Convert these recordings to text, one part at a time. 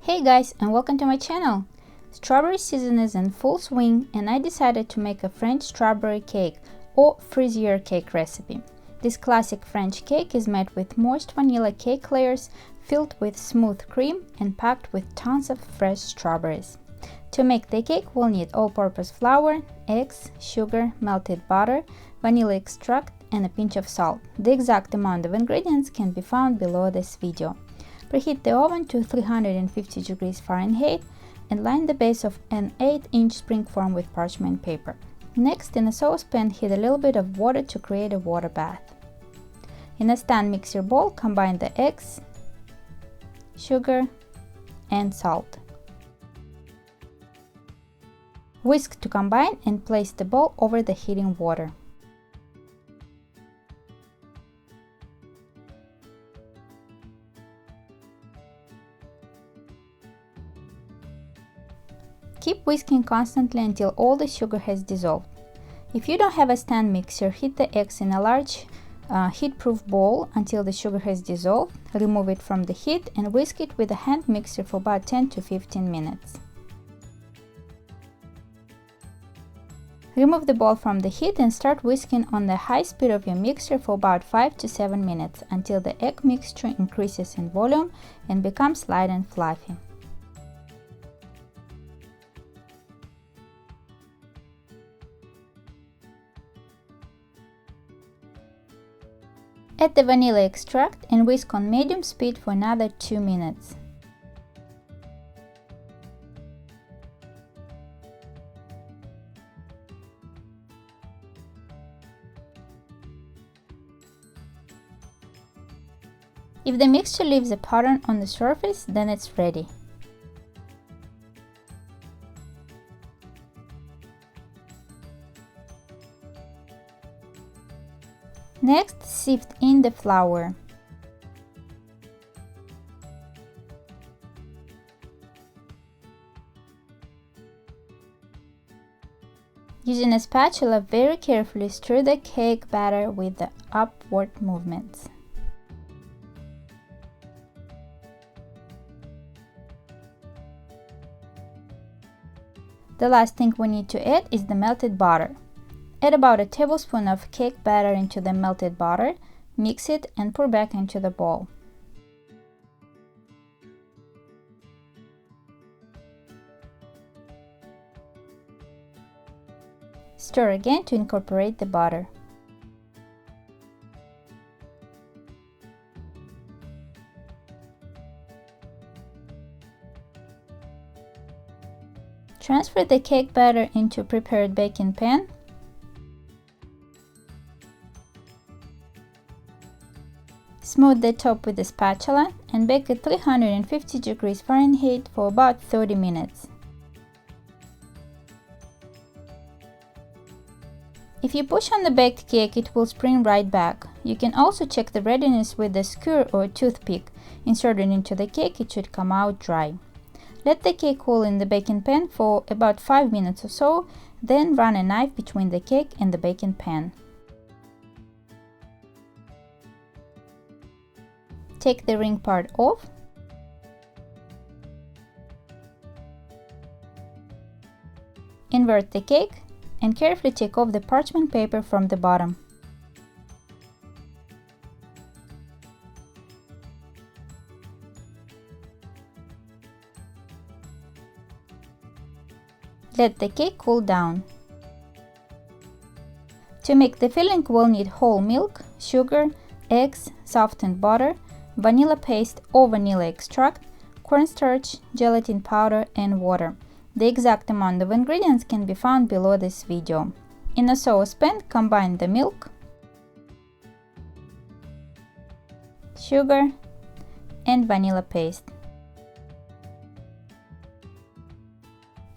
Hey guys, and welcome to my channel! Strawberry season is in full swing and I decided to make a French strawberry cake or Fraisier cake recipe. This classic French cake is made with moist vanilla cake layers filled with smooth cream and packed with tons of fresh strawberries. To make the cake, we'll need all-purpose flour, eggs, sugar, melted butter, vanilla extract and a pinch of salt. The exact amount of ingredients can be found below this video. Preheat the oven to 350 degrees Fahrenheit and line the base of an 8-inch springform with parchment paper. Next, in a saucepan, heat a little bit of water to create a water bath. In a stand mixer bowl, combine the eggs, sugar, and salt. Whisk to combine and place the bowl over the heating water. Keep whisking constantly until all the sugar has dissolved. If you don't have a stand mixer, heat the eggs in a large heat-proof bowl until the sugar has dissolved. Remove it from the heat and whisk it with a hand mixer for about 10 to 15 minutes. Remove the bowl from the heat and start whisking on the high speed of your mixer for about 5 to 7 minutes until the egg mixture increases in volume and becomes light and fluffy. Add the vanilla extract and whisk on medium speed for another 2 minutes. If the mixture leaves a pattern on the surface, then it's ready. Next, sift in the flour. Using a spatula, very carefully stir the cake batter with the upward movements. The last thing we need to add is the melted butter. Add about a tablespoon of cake batter into the melted butter, mix it and pour back into the bowl. Stir again to incorporate the butter. Transfer the cake batter into prepared baking pan. Smooth the top with a spatula and bake at 350 degrees Fahrenheit for about 30 minutes. If you push on the baked cake, it will spring right back. You can also check the readiness with a skewer or a toothpick. Insert it into the cake, it should come out dry. Let the cake cool in the baking pan for about 5 minutes or so, then run a knife between the cake and the baking pan. Take the ring part off. Invert the cake and carefully take off the parchment paper from the bottom. Let the cake cool down. To make the filling, we'll need whole milk, sugar, eggs, softened butter, vanilla paste or vanilla extract, cornstarch, gelatin powder and water. The exact amount of ingredients can be found below this video. In a saucepan, combine the milk, sugar and vanilla paste.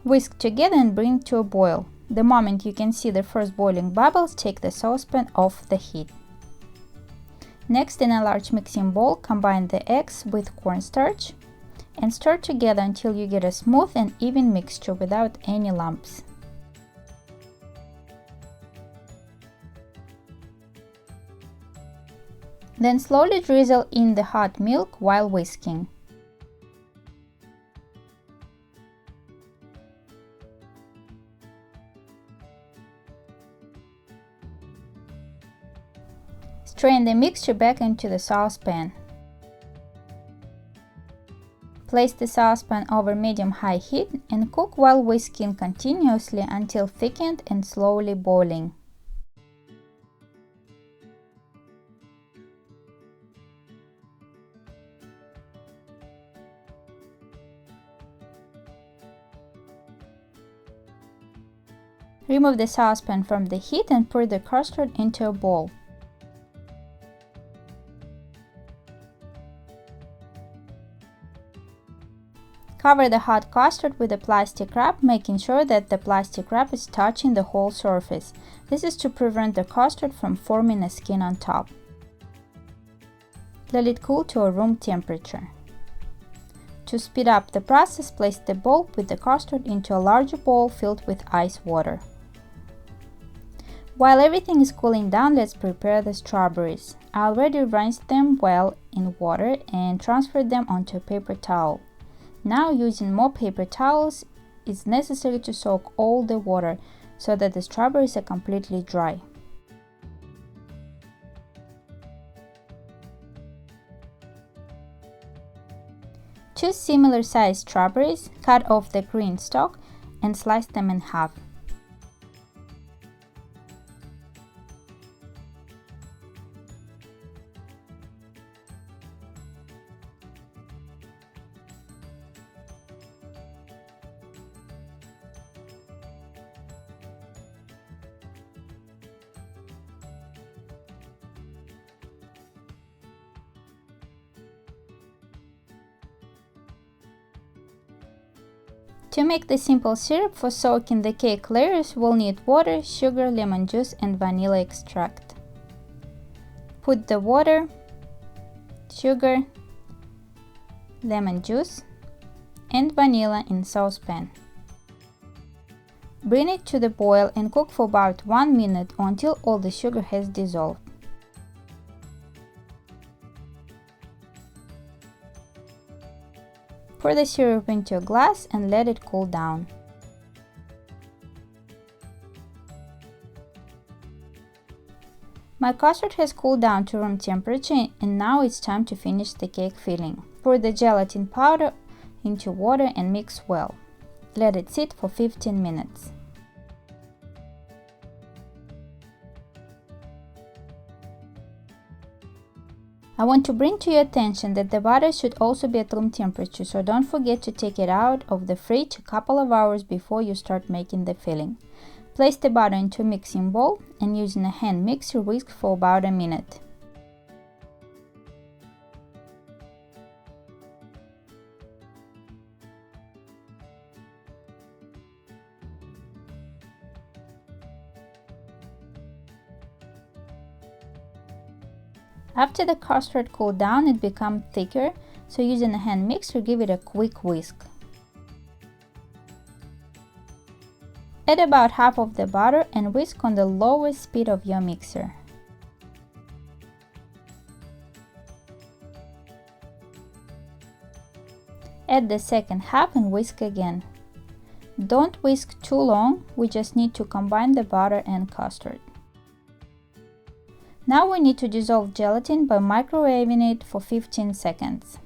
Whisk together and bring to a boil. The moment you can see the first boiling bubbles, take the saucepan off the heat. Next, in a large mixing bowl, combine the eggs with cornstarch and stir together until you get a smooth and even mixture without any lumps. Then slowly drizzle in the hot milk while whisking. Strain the mixture back into the saucepan. Place the saucepan over medium-high heat and cook while whisking continuously until thickened and slowly boiling. Remove the saucepan from the heat and pour the custard into a bowl. Cover the hot custard with a plastic wrap, making sure that the plastic wrap is touching the whole surface. This is to prevent the custard from forming a skin on top. Let it cool to a room temperature. To speed up the process, place the bowl with the custard into a larger bowl filled with ice water. While everything is cooling down, let's prepare the strawberries. I already rinsed them well in water and transferred them onto a paper towel. Now, using more paper towels, it's necessary to soak all the water so that the strawberries are completely dry. Choose similar sized strawberries, cut off the green stalk, and slice them in half. To make the simple syrup for soaking the cake layers, we'll need water, sugar, lemon juice, and vanilla extract. Put the water, sugar, lemon juice, and vanilla in saucepan. Bring it to the boil and cook for about 1 minute or until all the sugar has dissolved. Pour the syrup into a glass and let it cool down. My custard has cooled down to room temperature and now it's time to finish the cake filling. Pour the gelatin powder into water and mix well. Let it sit for 15 minutes. I want to bring to your attention that the butter should also be at room temperature, so don't forget to take it out of the fridge a couple of hours before you start making the filling. Place the butter into a mixing bowl and using a hand mixer whisk for about a minute. After the custard cooled down, it becomes thicker, so using a hand mixer, give it a quick whisk. Add about half of the butter and whisk on the lowest speed of your mixer. Add the second half and whisk again. Don't whisk too long, we just need to combine the butter and custard. Now we need to dissolve gelatin by microwaving it for 15 seconds.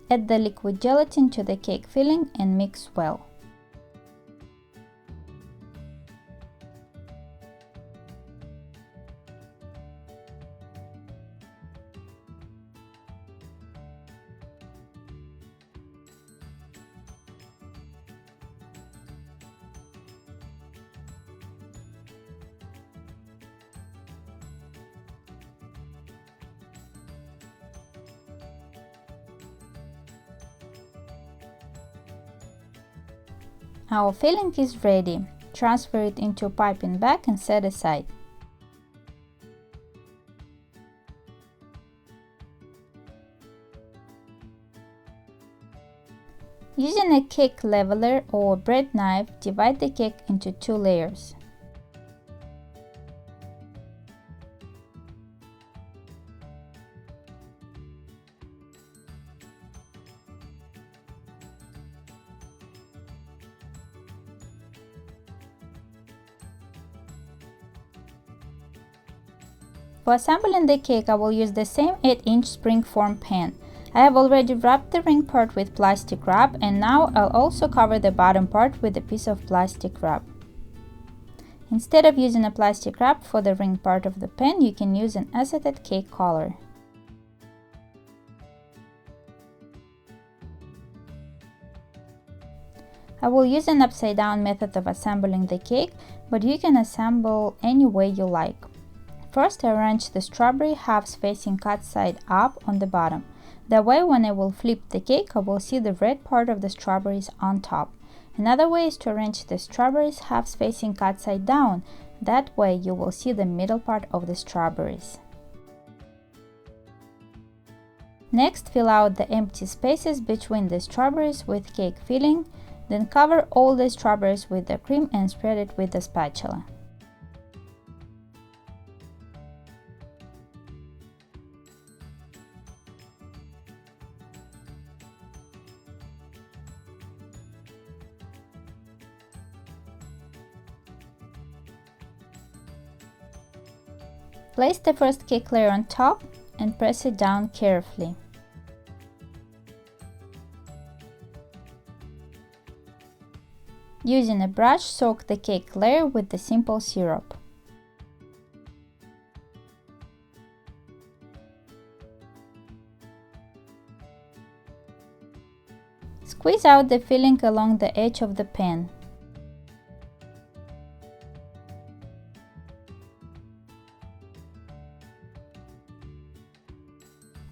Add the liquid gelatin to the cake filling and mix well. Our filling is ready. Transfer it into a piping bag and set aside. Using a cake leveler or a bread knife, divide the cake into 2 layers. For assembling the cake, I will use the same 8-inch springform pan. I have already wrapped the ring part with plastic wrap, and now I'll also cover the bottom part with a piece of plastic wrap. Instead of using a plastic wrap for the ring part of the pan, you can use an acetate cake color. I will use an upside down method of assembling the cake, but you can assemble any way you like. First, I arrange the strawberry halves facing cut side up on the bottom. That way, when I will flip the cake, I will see the red part of the strawberries on top. Another way is to arrange the strawberries halves facing cut side down. That way, you will see the middle part of the strawberries. Next, fill out the empty spaces between the strawberries with cake filling. Then cover all the strawberries with the cream and spread it with a spatula. Place the first cake layer on top and press it down carefully. Using a brush, soak the cake layer with the simple syrup. Squeeze out the filling along the edge of the pan.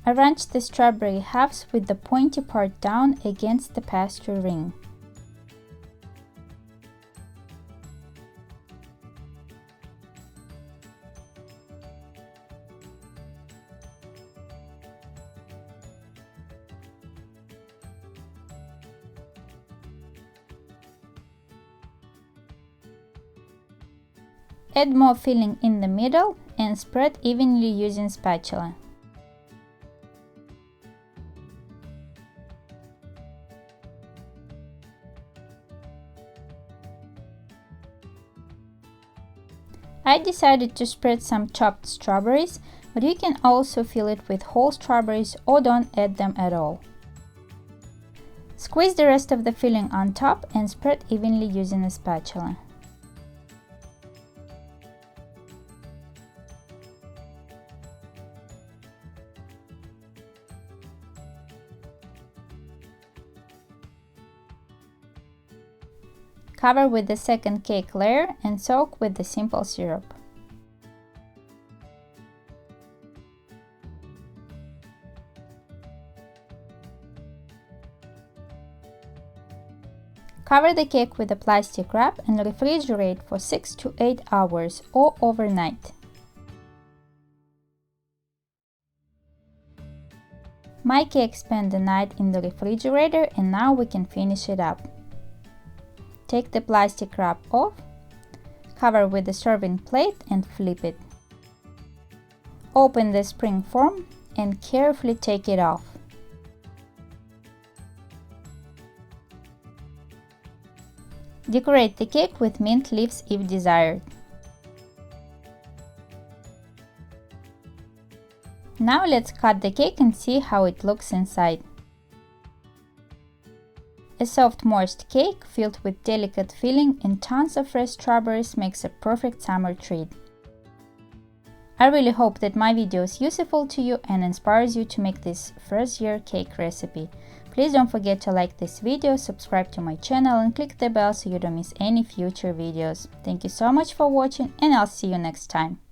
Arrange the strawberry halves with the pointy part down against the pastry ring. Add more filling in the middle and spread evenly using spatula. I decided to spread some chopped strawberries, but you can also fill it with whole strawberries or don't add them at all. Squeeze the rest of the filling on top and spread evenly using a spatula. Cover with the second cake layer and soak with the simple syrup. Cover the cake with a plastic wrap and refrigerate for 6 to 8 hours or overnight. My cake spent the night in the refrigerator and now we can finish it up. Take the plastic wrap off, cover with the serving plate and flip it. Open the spring form and carefully take it off. Decorate the cake with mint leaves if desired. Now let's cut the cake and see how it looks inside. A soft, moist cake filled with delicate filling and tons of fresh strawberries makes a perfect summer treat. I really hope that my video is useful to you and inspires you to make this Fraisier cake recipe. Please don't forget to like this video, subscribe to my channel and click the bell so you don't miss any future videos. Thank you so much for watching and I'll see you next time.